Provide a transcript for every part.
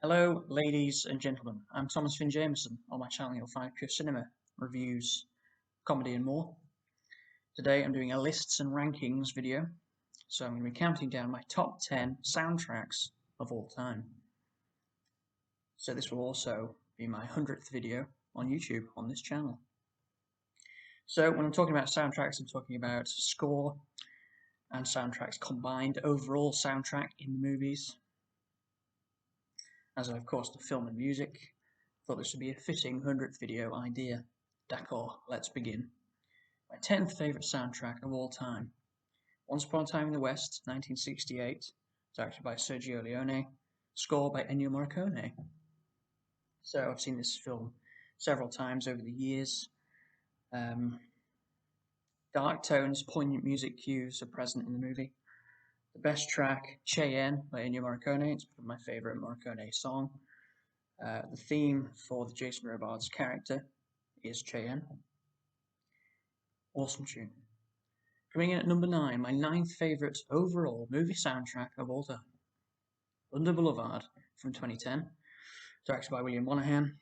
Hello, ladies and gentlemen. I'm Thomas Finn Jameson. On my channel, you'll find pure cinema, reviews, comedy, and more. Today, I'm doing a lists and rankings video, so I'm going to be counting down my top 10 soundtracks of all time. So, this will also be my 100th video on YouTube on this channel. So, when I'm talking about soundtracks, I'm talking about score and soundtracks combined, overall soundtrack in the movies. As of course the film and music, thought this would be a fitting 100th video idea. D'accord, let's begin. My 10th favourite soundtrack of all time. Once Upon a Time in the West, 1968, directed by Sergio Leone, score by Ennio Morricone. So I've seen this film several times over the years. Dark tones, poignant music cues are present in the movie. The best track, Cheyenne by Ennio Morricone, it's my favourite Morricone song. The theme for the Jason Robards character is Cheyenne. Awesome tune. Coming in at number 9, my 9th favourite overall movie soundtrack of all time. Under Boulevard from 2010, directed by William Monahan,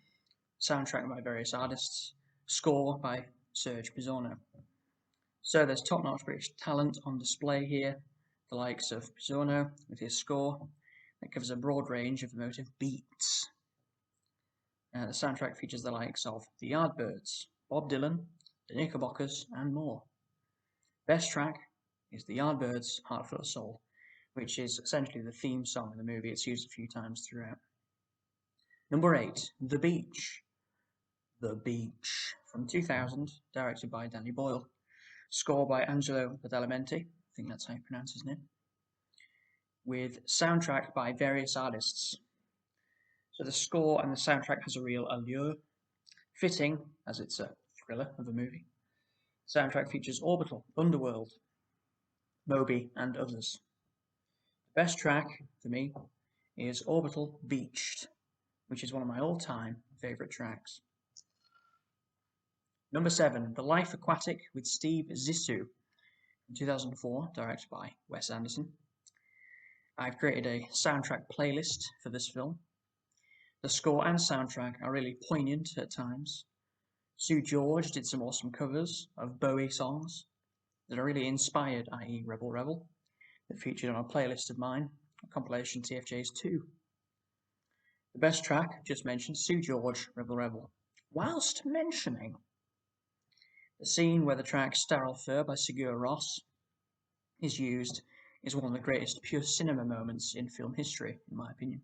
soundtrack by various artists, score by Serge Pizzorno. So there's top-notch British talent on display here, the likes of Pizzorno with his score that covers a broad range of emotive beats. The soundtrack features the likes of The Yardbirds, Bob Dylan, The Knickerbockers, and more. Best track is The Yardbirds' Heart Full of Soul, which is essentially the theme song in the movie. It's used a few times throughout. Number 8, The Beach. The Beach from 2000, directed by Danny Boyle. Score by Angelo Badalamenti, I think that's how you pronounce his name. With soundtrack by various artists. So the score and the soundtrack has a real allure, fitting as it's a thriller of a movie. Soundtrack features Orbital, Underworld, Moby, and others. The best track for me is Orbital Beached, which is one of my all-time favourite tracks. Number 7, The Life Aquatic with Steve Zissou, in 2004, directed by Wes Anderson. I've created a soundtrack playlist for this film. The score and soundtrack are really poignant at times. Sue George did some awesome covers of Bowie songs that are really inspired, i.e. Rebel Rebel, that featured on a playlist of mine, a compilation TFJ's 2. The best track, just mentioned, Sue George, Rebel Rebel. Whilst mentioning the scene where the track Sterile Fur by Sigur Rós is used is one of the greatest pure cinema moments in film history, in my opinion.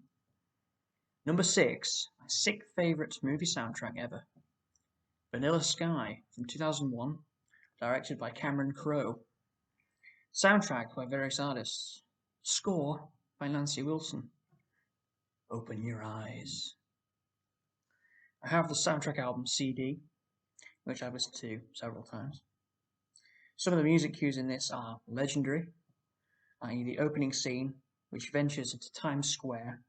Number 6, my 6th favourite movie soundtrack ever. Vanilla Sky from 2001, directed by Cameron Crowe. Soundtrack by various artists. Score by Nancy Wilson. Open Your Eyes. I have the soundtrack album CD, which I've listened to several times. Some of the music cues in this are legendary, i.e. the opening scene, which ventures into Times Square,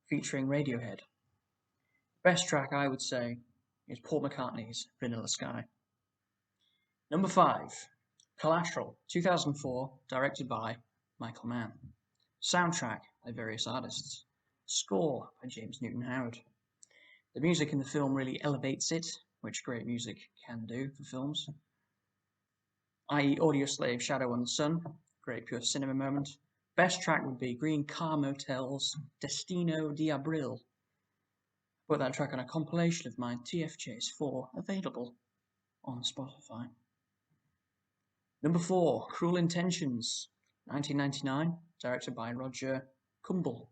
featuring Radiohead. Best track, I would say, is Paul McCartney's Vanilla Sky. Number 5, Collateral, 2004, directed by Michael Mann. Soundtrack by various artists. Score by James Newton Howard. The music in the film really elevates it, which great music can do for films. i.e. Audioslave, Shadow on the Sun, great pure cinema moment. Best track would be Green Car Motel's Destino di Abril. Put that track on a compilation of mine, TFJ's 4, available on Spotify. Number 4, Cruel Intentions, 1999, directed by Roger Kumble.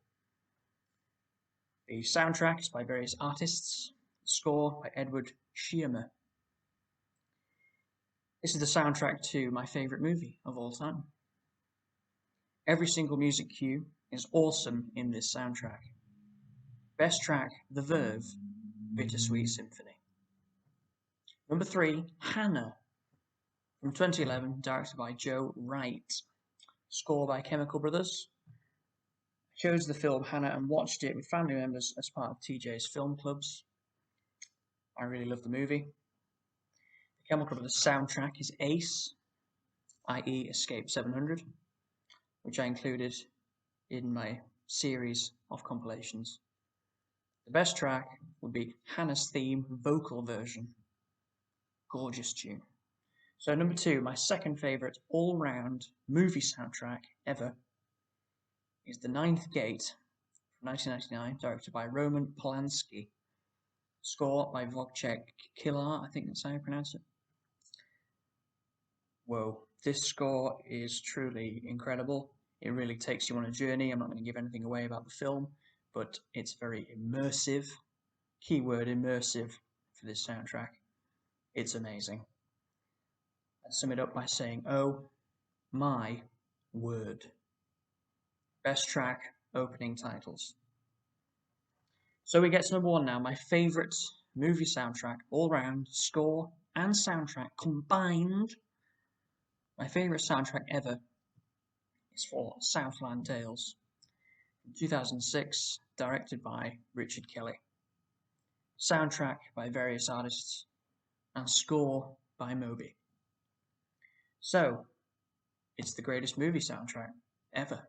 The soundtrack is by various artists, score by Edward Shearmer. This is the soundtrack to my favourite movie of all time. Every single music cue is awesome in this soundtrack. Best track, The Verve, Bittersweet Symphony. Number 3, Hannah, from 2011, directed by Joe Wright. Score by Chemical Brothers. I chose the film Hannah and watched it with family members as part of TJ's film clubs. I really love the movie. The Chemical Brothers soundtrack is Ace, i.e. Escape 700, which I included in my series of compilations. The best track would be Hannah's theme vocal version. Gorgeous tune. So number 2, my second favourite all-round movie soundtrack ever is The Ninth Gate from 1999, directed by Roman Polanski. Score by Wojciech Kilar, I think that's how you pronounce it. Whoa, this score is truly incredible. It really takes you on a journey. I'm not going to give anything away about the film, but it's very immersive. Keyword immersive for this soundtrack. It's amazing. I'd sum it up by saying, oh my word. Best track, opening titles. So we get to number 1 now, my favourite movie soundtrack, all round, score and soundtrack combined. My favourite soundtrack ever is for Southland Tales, 2006, directed by Richard Kelly. Soundtrack by various artists, and score by Moby. So, it's the greatest movie soundtrack ever.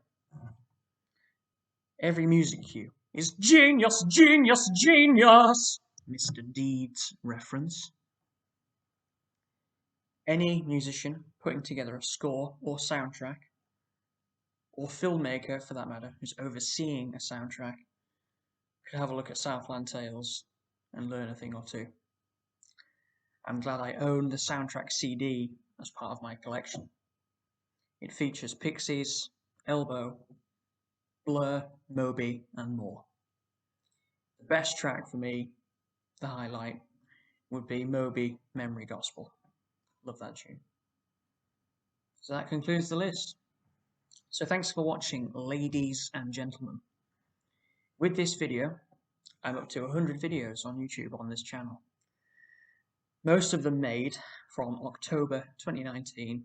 Every music cue is genius, genius, genius! Mr. Deeds reference. Any musician putting together a score or soundtrack, or filmmaker for that matter, who's overseeing a soundtrack, could have a look at Southland Tales and learn a thing or two. I'm glad I own the soundtrack CD as part of my collection. It features Pixies, Elbow, Blur, Moby, and more. The best track for me, the highlight, would be Moby, Memory Gospel. Love that tune. So that concludes the list. So thanks for watching, ladies and gentlemen. With this video, I'm up to 100 videos on YouTube on this channel. Most of them made from October 2019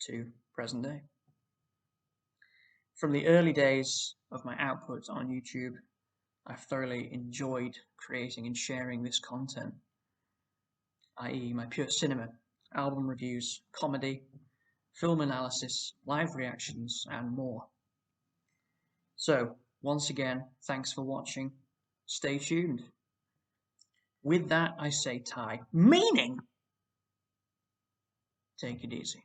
to present day. From the early days of my output on YouTube, I've thoroughly enjoyed creating and sharing this content, i.e. my pure cinema, album reviews, comedy, film analysis, live reactions, and more. So, once again, thanks for watching. Stay tuned. With that, I say tie, meaning take it easy.